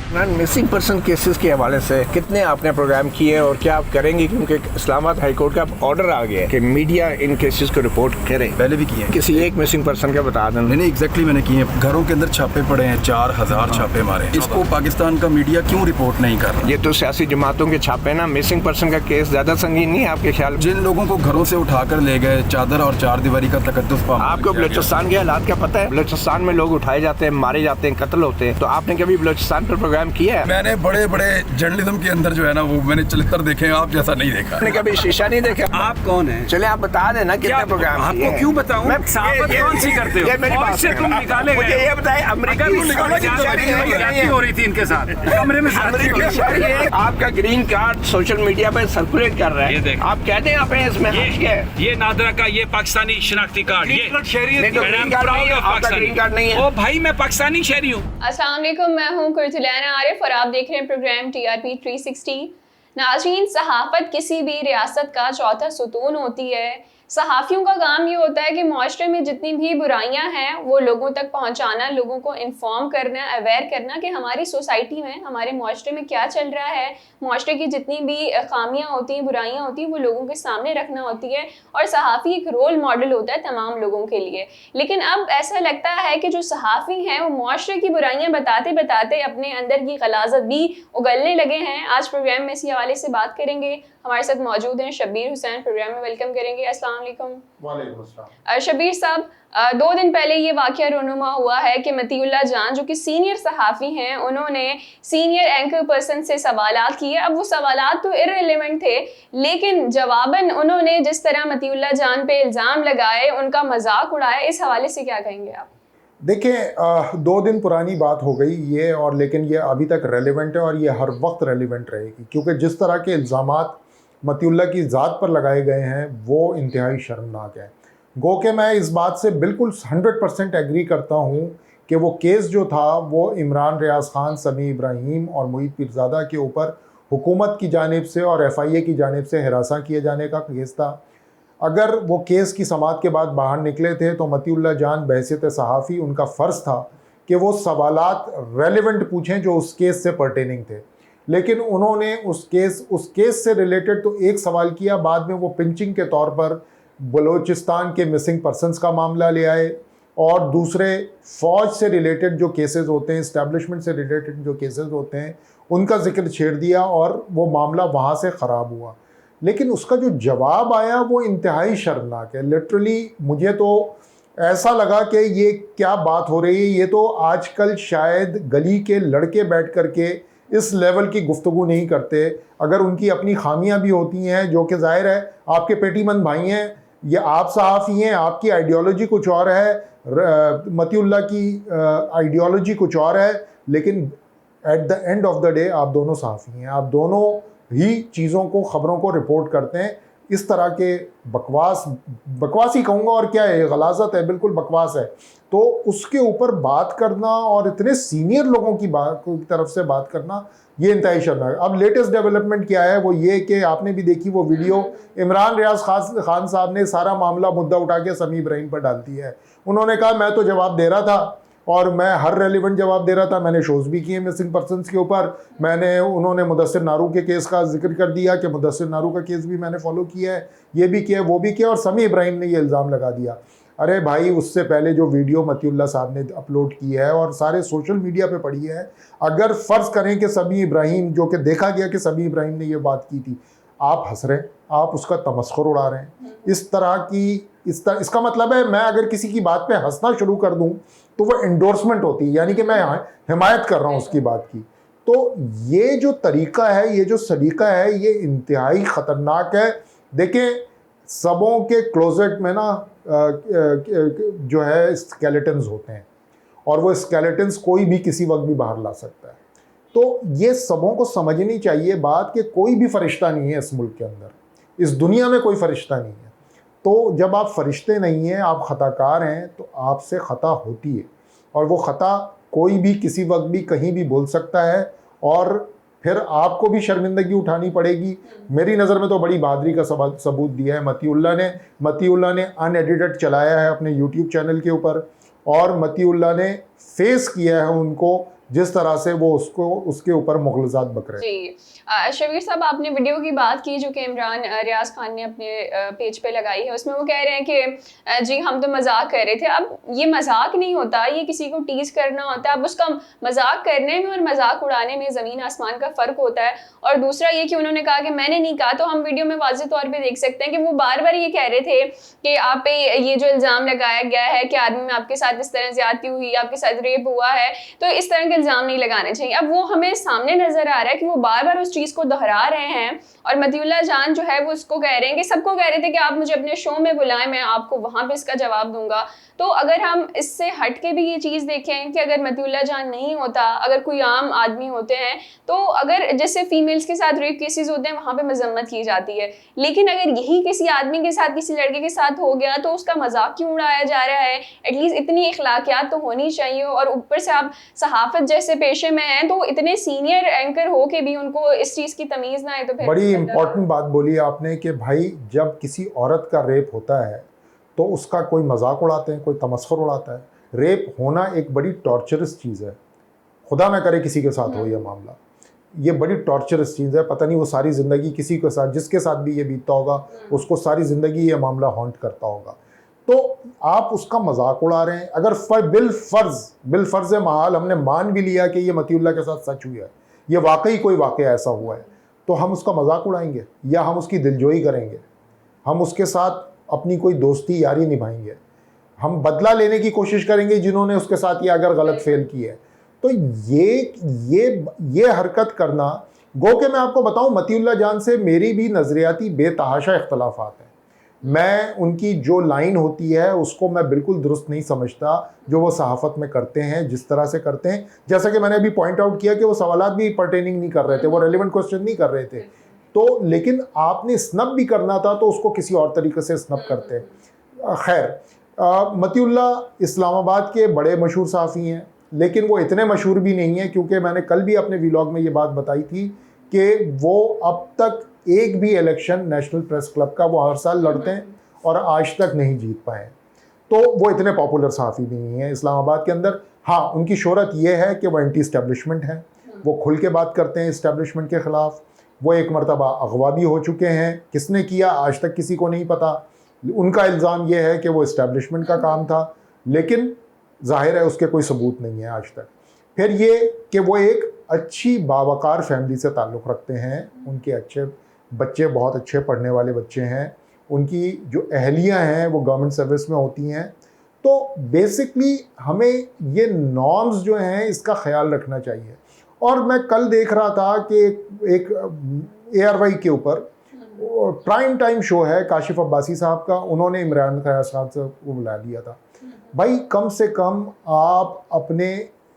Ma'am missing person cases के हवाले से कितने आपने प्रोग्राम किए और क्या आप करेंगे, क्योंकि इस्लामाबाद हाई कोर्ट का ऑर्डर आ गया है कि मीडिया इन केसेस को रिपोर्ट करे। पहले भी किए हैं। किसी एक मिसिंग पर्सन का बता दें। नहीं एग्जैक्टली मैंने किए हैं। घरों के अंदर छापे पड़े हैं, 4000 छापे मारे हैं। इसको पाकिस्तान का मीडिया क्यों रिपोर्ट नहीं कर रहा? ये तो सियासी जमातों के छापे ना। मिसिंग पर्सन का केस ज्यादा संगीन नहीं है आपके ख्याल में? जिन लोगों को घरों से उठाकर ले गए, चादर और चार दीवारी का तकद्दुस पाबंद आपको बलूचिस्तान के हालात का पता है? बलूचिस्तान में लोग उठाए जाते हैं, मारे जाते हैं, कत्ल होते हैं। तो आपने कभी बलूचिस्तान पर प्रोग्राम किया है? मैंने बड़े बड़े जर्नलिज्म के अंदर जो है ना, वो मैंने चरित्र देखे हैं, आप जैसा नहीं देखा। आपने कभी शीशा नहीं देखा? आप कौन है? चले आप बता देना कितने प्रोग्राम। आपको क्यों बताऊं? मैं साबित कौन सी करते हो? ये मेरी बात से तुम निकाले गए। मुझे ये बताएं, अमेरिकी हो रही थी इनके साथ कमरे में। आपका ग्रीन कार्ड सोशल मीडिया पर सर्कुलेट कर रहा है, आप कहते हैं आप इसमें ये नादरा का ये पाकिस्तानी शनाख्ती कार्ड, ये ग्रीन कार्ड नहीं है। ओ भाई मैं पाकिस्तानी शहरी हूँ। अस्सलाम वालेकुम, मैं हूँ कुर्तुलैना आरिफ और आप देख रहे हैं प्रोग्राम TRP 360। नाज़रीन, सहाफ़त किसी भी रियासत का चौथा सुतून होती है। सहाफ़ियों का काम ये होता है कि माशरे में जितनी भी बुराइयां हैं वो लोगों तक पहुंचाना, लोगों को इन्फॉर्म करना, अवेयर करना कि हमारी सोसाइटी में, हमारे माशरे में क्या चल रहा है। माशरे की जितनी भी खामियां होती हैं, बुराइयां होती हैं, वो लोगों के सामने रखना होती है। और सहाफ़ी एक रोल मॉडल होता है तमाम लोगों के लिए। लेकिन अब ऐसा लगता है कि जो सहाफ़ी हैं वो माशरे की बुराइयाँ बताते बताते अपने अंदर की गलाज़त भी उगलने लगे हैं। आज प्रोग्राम में इसी हवाले से बात करेंगे। हमारे साथ मौजूद हैं शब्बीर हुसैन, प्रोग्राम में वेलकम करेंगे। अस्सलाम वालेकुम। वालेकुम अस्सलाम। शब्बीर साहब, 2 दिन पहले ये वाक़या रोनुमा हुआ है कि मतीउल्लाह जान जो कि सीनियर सहाफ़ी हैं, उन्होंने सीनियर एंकर पर्सन से सवालात किए। अब वो सवालात तो इर्रेलेवेंट थे, लेकिन जवाबन उन्होंने जिस तरह मतीउल्लाह जान पे इल्ज़ाम लगाए, उनका मजाक उड़ाया। इस हवाले से क्या कहेंगे आप? देखें, 2 दिन पुरानी बात हो गई ये, और लेकिन ये अभी तक रेलेवेंट है और ये हर वक्त रेलेवेंट रहेगी, क्योंकि जिस तरह के इल्ज़ामात मतीउल्लाह की ज़ात पर लगाए गए हैं वो इंतहाई शर्मनाक है। गो के मैं इस बात से बिल्कुल 100% एग्री करता हूँ कि वो केस जो था वो इमरान रियाज ख़ान, समी इब्राहिम और मुईद पीरज़ादा के ऊपर हुकूमत की जानिब से और FIA की जानिब से हिरासा किए जाने का केस था। अगर वो केस की समाअत के बाद बाहर निकले थे तो मतीउल्लाह जान बहैसियत सहाफ़ी उनका फ़र्ज़ था कि वो सवालात रेलेवेंट पूछें जो उस केस से पर्टेनिंग थे। लेकिन उन्होंने उस केस से रिलेटेड तो एक सवाल किया, बाद में वो पिंचिंग के तौर पर बलूचिस्तान के मिसिंग पर्सनस का मामला ले आए और दूसरे फ़ौज से रिलेटेड जो केसेस होते हैं, इस्टेब्लिशमेंट से रिलेटेड जो केसेस होते हैं, उनका जिक्र छेड़ दिया और वो मामला वहाँ से ख़राब हुआ। लेकिन उसका जो जवाब आया वो इंतहाई शर्मनाक है। लिटरली मुझे तो ऐसा लगा कि ये क्या बात हो रही है। ये तो आजकल शायद गली के लड़के बैठ कर के इस लेवल की गुफ्तगू नहीं करते। अगर उनकी अपनी खामियां भी होती हैं, जो कि ज़ाहिर है आपके पेटीमंद भाई हैं, ये आप सहाफ़ी हैं, आपकी आइडियोलॉजी कुछ और है, मतीउल्लाह की आइडियोलॉजी कुछ और है, लेकिन at the end of the day आप दोनों सहाफ़ी हैं। आप दोनों ही चीज़ों को, ख़बरों को रिपोर्ट करते हैं। इस तरह के बकवास ही कहूँगा, और क्या है, गलाज़त है, बिल्कुल बकवास है। तो उसके ऊपर बात करना और इतने सीनियर लोगों की तरफ से बात करना, ये इंतहाई शर्मनाक। अब लेटेस्ट डेवलपमेंट क्या है वो ये कि आपने भी देखी वो वीडियो, इमरान रियाज खान साहब ने सारा मामला मुद्दा उठा के समी इब्राहिम पर डाल दिया है। उन्होंने कहा मैं तो जवाब दे रहा था और मैं हर रेलिवेंट जवाब दे रहा था, मैंने शोज़ भी किए मिसिंग पर्सनस के ऊपर। उन्होंने मुदस्सिर नारू के केस का जिक्र कर दिया कि मुदस्सिर नारू का केस भी मैंने फॉलो किया है, ये भी किया, वो भी किया, और समी इब्राहिम ने ये इल्ज़ाम लगा दिया। अरे भाई, उससे पहले जो वीडियो मतीउल्लाह साहब ने अपलोड की है और सारे सोशल मीडिया पे पड़ी है, अगर फ़र्ज़ करें कि समी इब्राहिम, जो कि देखा गया कि समी इब्राहिम ने ये बात की थी, आप हंस रहे हैं, आप उसका तमस्खुर उड़ा रहे हैं। इसका मतलब है मैं अगर किसी की बात पे हंसना शुरू कर दूं तो वो एंडोर्समेंट होती है, यानी कि मैं हिमायत कर रहा हूँ उसकी बात की। तो ये जो तरीका है, ये जो सलीका है, ये इंतहाई ख़तरनाक है। देखें, सबों के क्लोजेट में ना जो है स्केलेटन्स होते हैं, और वो स्केलेटन्स कोई भी किसी वक्त भी बाहर ला सकता है। तो ये सबों को समझनी चाहिए बात कि कोई भी फरिश्ता नहीं है इस मुल्क के अंदर, इस दुनिया में कोई फरिश्ता नहीं है। तो जब आप फरिश्ते नहीं हैं, आप ख़ताकार हैं, तो आपसे ख़ता होती है, और वो ख़ता कोई भी किसी वक्त भी कहीं भी बोल सकता है, और फिर आपको भी शर्मिंदगी उठानी पड़ेगी। मेरी नज़र में तो बड़ी बहादुरी का सबूत दिया है मतीउल्लाह ने अनएडिटेड चलाया है अपने यूट्यूब चैनल के ऊपर, और मतीउल्लाह ने फेस किया है उनको जिस तरह से वो उसके ऊपर मुग़लज़ात बक रहे हैं। जी शबीर साहब, आपने वीडियो की बात की जो कि इमरान रियाज खान ने अपने पेज पे लगाई है, उसमें वो कह रहे हैं कि जी हम तो मजाक कर रहे थे। अब ये मजाक नहीं होता, ये किसी को टीज करना होता है। अब उसका मजाक करने में और मजाक उड़ाने में ज़मीन आसमान का फ़र्क होता है। और दूसरा ये कि उन्होंने कहा कि मैंने नहीं कहा, तो हम वीडियो में वाज़ेह तौर पर देख सकते हैं कि वो बार बार ये कह रहे थे कि आप पे ये जो इल्ज़ाम लगाया गया है कि आदमी में आपके साथ इस तरह ज़्यादती हुई, आपके साथ रेप हुआ है, तो इस तरह के इल्ज़ाम नहीं लगाने चाहिए। अब वो हमें सामने नज़र आ रहा है कि वो बार बार उस चीज़ को दोहरा रहे हैं और मतीउल्लाह जान जो है वो उसको कह रहे हैं कि सबको कह रहे थे कि आप मुझे अपने शो में बुलाएं, मैं आपको वहाँ पे इसका जवाब दूंगा। तो अगर हम इससे हट के भी ये चीज़ देखें कि अगर मतीउल्लाह जान नहीं होता, अगर कोई आम आदमी होते हैं, तो अगर जैसे फीमेल्स के साथ रेप केसेस होते हैं वहाँ पे मजम्मत की जाती है, लेकिन अगर यही किसी आदमी के साथ, किसी लड़के के साथ हो गया तो उसका मजाक क्यों उड़ाया जा रहा है? एटलीस्ट इतनी इखलाकियात तो होनी चाहिए। और ऊपर से आप सहाफ़त जैसे पेशे में हैं, तो इतने सीनियर एंकर हो के भी उनको इस चीज़ की तमीज़ ना आए तो फिर बड़ी इंपॉर्टेंट बात बोली आपने कि भाई जब किसी औरत का रेप होता है तो उसका कोई मजाक उड़ाते हैं, कोई तमस्खुर उड़ाता है। रेप होना एक बड़ी टॉर्चरस चीज़ है, खुदा ना करे किसी के साथ हो ये मामला, ये बड़ी टॉर्चरस चीज़ है। पता नहीं वो सारी ज़िंदगी किसी के साथ, जिसके साथ भी ये बीतता होगा, उसको सारी ज़िंदगी ये मामला हॉन्ट करता होगा। तो आप उसका मजाक उड़ा रहे हैं। अगर बिल फ़र्ज़ महाल हमने मान भी लिया कि ये मतीउल्लाह के साथ सच हुआ है, ये वाकई कोई वाक़या ऐसा हुआ है, तो हम उसका मजाक उड़ाएंगे या हम उसकी दिलजोई करेंगे? हम उसके साथ अपनी कोई दोस्ती यारी निभाएंगे? हम बदला लेने की कोशिश करेंगे जिन्होंने उसके साथ ये अगर गलत फेल की है? तो ये हरकत करना, गो के मैं आपको बताऊं, मतीउल्लाह जान से मेरी भी नज़रियाती बेतहाशा इख्तलाफात हैं। मैं उनकी जो लाइन होती है उसको मैं बिल्कुल दुरुस्त नहीं समझता जो वो सहाफ़त में करते हैं, जिस तरह से करते हैं। जैसा कि मैंने अभी पॉइंट आउट किया कि वो सवालात भी पर्टेनिंग नहीं कर रहे थे, वो रेलिवेंट क्वेश्चन नहीं कर रहे थे। तो लेकिन आपने स्नब भी करना था तो उसको किसी और तरीके से स्नब करते। खैर, मतीउल्लाह इस्लामाबाद के बड़े मशहूर सहाफ़ी हैं, लेकिन वो इतने मशहूर भी नहीं हैं, क्योंकि मैंने कल भी अपने व्लॉग में ये बात बताई थी कि वो अब तक एक भी इलेक्शन नेशनल प्रेस क्लब का वो हर साल लड़ते हैं और आज तक नहीं जीत पाए। तो वो इतने पॉपुलर सहाफ़ी भी नहीं हैं इस्लामाबाद के अंदर। हाँ, उनकी शोहरत ये है कि वो एंटी इस्टेब्लिशमेंट हैं, वो खुल के बात करते हैं इस्टेब्लिशमेंट के ख़िलाफ़। वो एक मरतबा अगवा भी हो चुके हैं, किसने किया आज तक किसी को नहीं पता। उनका इल्ज़ाम ये है कि वो इस्टेब्लिशमेंट का काम था, लेकिन ज़ाहिर है उसके कोई सबूत नहीं है आज तक। फिर ये कि वो एक अच्छी बावकार फैमिली से ताल्लुक़ रखते हैं, उनके अच्छे बच्चे, बहुत अच्छे पढ़ने वाले बच्चे हैं, उनकी जो अहलियाँ हैं वो गवर्नमेंट सर्विस में होती हैं। तो बेसिकली हमें ये नॉर्म्स जो हैं इसका ख्याल रखना चाहिए। और मैं कल देख रहा था कि एक ARY के ऊपर प्राइम टाइम शो है काशिफ अब्बासी साहब का, उन्होंने इमरान खान साहब से वो बुला लिया था। भाई कम से कम आप अपने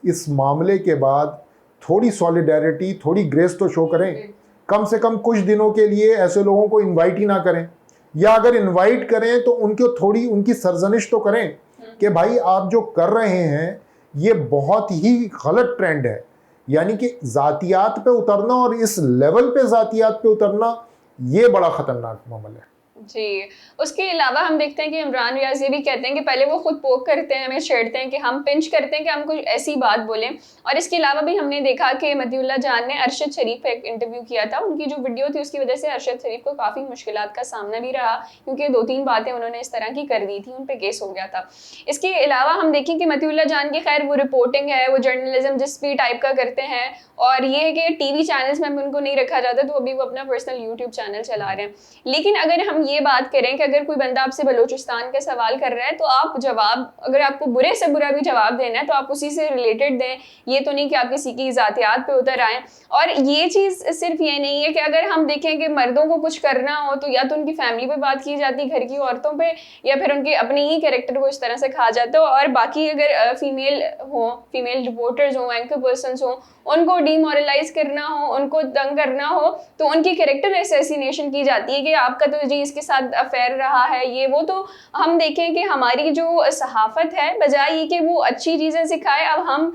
इस मामले के बाद थोड़ी सॉलिडेरिटी, थोड़ी ग्रेस तो शो करें। कम से कम कुछ दिनों के लिए ऐसे लोगों को इनवाइट ही ना करें, या अगर इनवाइट करें तो उनको थोड़ी उनकी सरजनिश तो करें कि भाई आप जो कर रहे हैं ये बहुत ही गलत ट्रेंड है। यानी कि ज़ातियात पे उतरना और इस लेवल पे ज़ातियात पे उतरना ये बड़ा ख़तरनाक मामला है। जी, उसके अलावा हम देखते हैं कि इमरान रियाज ये भी कहते हैं कि पहले वो खुद पोक करते हैं, हमें छेड़ते हैं कि हम पिंच करते हैं कि हम कुछ ऐसी बात बोलें। और इसके अलावा भी हमने देखा कि मतीउल्लाह जान ने अरशद शरीफ पे एक इंटरव्यू किया था, उनकी जो वीडियो थी उसकी वजह से अरशद शरीफ को काफ़ी मुश्किलात का सामना भी रहा, क्योंकि 2-3 बातें उन्होंने इस तरह की कर दी थी, उन पर केस हो गया था। इसके अलावा हम देखें कि मतीउल्लाह जान की खैर वो रिपोर्टिंग है, वो जर्नलिज्म जिस भी टाइप का करते हैं, और ये है कि TV चैनल्स में उनको नहीं रखा जाता, तो अभी वो अपना पर्सनल YouTube चैनल चला रहे हैं। लेकिन अगर हम ये बात करें कि अगर कोई बंदा आपसे बलूचिस्तान का सवाल कर रहा है तो आप जवाब, अगर आपको बुरे से बुरा भी जवाब देना है तो आप उसी से रिलेटेड दें, ये तो नहीं कि आप किसी की ज़ातियात पे उतर आएँ। और ये चीज़ सिर्फ ये नहीं है कि अगर हम देखें कि मर्दों को कुछ करना हो तो या तो उनकी फैमिली पे बात की जाती है, घर की औरतों पे, या फिर उनके अपने ही कैरेक्टर को इस तरह से कहा जाता है। और बाकी अगर फीमेल रिपोर्टर्स हों, एंकर पर्सन्स हों, उनको डीमोरलाइज करना हो, उनको तंग करना हो, तो उनकी कैरेक्टर असैसिनेशन की जाती है कि आपका तो जी इसके उसके साथ अफेयर रहा है, ये वो, तो हम देखें कि हमारी जो सहाफ़त है बजाय ये कि वो अच्छी चीज़ें सिखाए, अब हम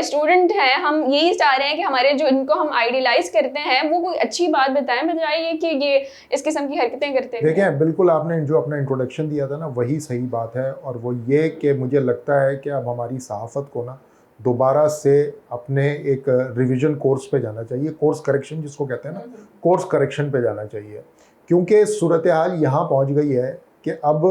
स्टूडेंट हैं, हम यही चाह रहे हैं कि हमारे जो इनको हम आइडियलाइज करते हैं वो कोई अच्छी बात बताएं बजाय ये कि ये इस किस्म की हरकतें करते हैं। देखें, बिल्कुल आपने जो अपना इंट्रोडक्शन दिया था ना, वही सही बात है, और वो ये कि मुझे लगता है कि अब हमारी सहाफ़त को ना दोबारा से अपने एक रिवीजन कोर्स पे जाना चाहिए, कोर्स करेक्शन जिसको कहते हैं ना, कोर्स करेक्शन पे जाना चाहिए, क्योंकि सूरत हाल यहाँ पहुँच गई है कि अब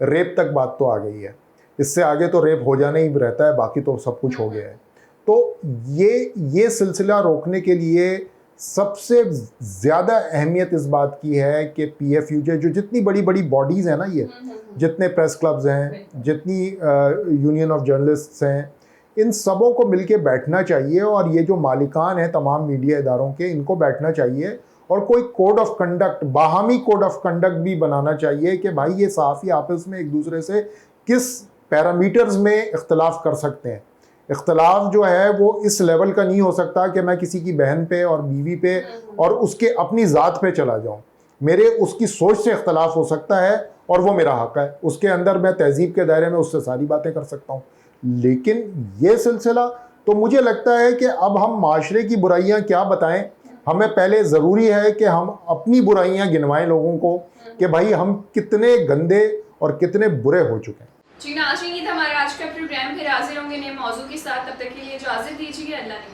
रेप तक बात तो आ गई है, इससे आगे तो रेप हो जाना ही रहता है, बाकी तो सब कुछ हो गया है। तो ये सिलसिला रोकने के लिए सबसे ज़्यादा अहमियत इस बात की है कि PFUJ जो जितनी बड़ी बड़ी बॉडीज़ हैं ना, ये जितने प्रेस क्लब्स हैं, जितनी यूनियन ऑफ जर्नलिस्ट्स हैं, इन सबों को मिलके बैठना चाहिए, और ये जो मालिकान हैं तमाम मीडिया इदारों के, इनको बैठना चाहिए और कोई कोड ऑफ कंडक्ट, बाहमी कोड ऑफ कंडक्ट भी बनाना चाहिए कि भाई ये सहाफ़ी आपस में एक दूसरे से किस पैरामीटर्स में इख्तलाफ कर सकते हैं। इख्तलाफ जो है वो इस लेवल का नहीं हो सकता कि मैं किसी की बहन पे और बीवी पे और उसके अपनी ज़ात पे चला जाऊं। मेरे उसकी सोच से इख्तलाफ हो सकता है और वो मेरा हक़ है, उसके अंदर मैं तहज़ीब के दायरे में उससे सारी बातें कर सकता हूँ। लेकिन ये सिलसिला तो मुझे लगता है कि अब हम माशरे की बुराइयाँ क्या बताएं, हमें पहले ज़रूरी है कि हम अपनी बुराइयाँ गिनवाएं लोगों को कि भाई हम कितने गंदे और कितने बुरे हो चुके हैं। जी नाज़रीन, ये था हमारा आज का प्रोग्राम, फिर हाजिर होंगे नए मौजू के साथ, तब तक के लिए इजाज़त दीजिए, अल्लाह ने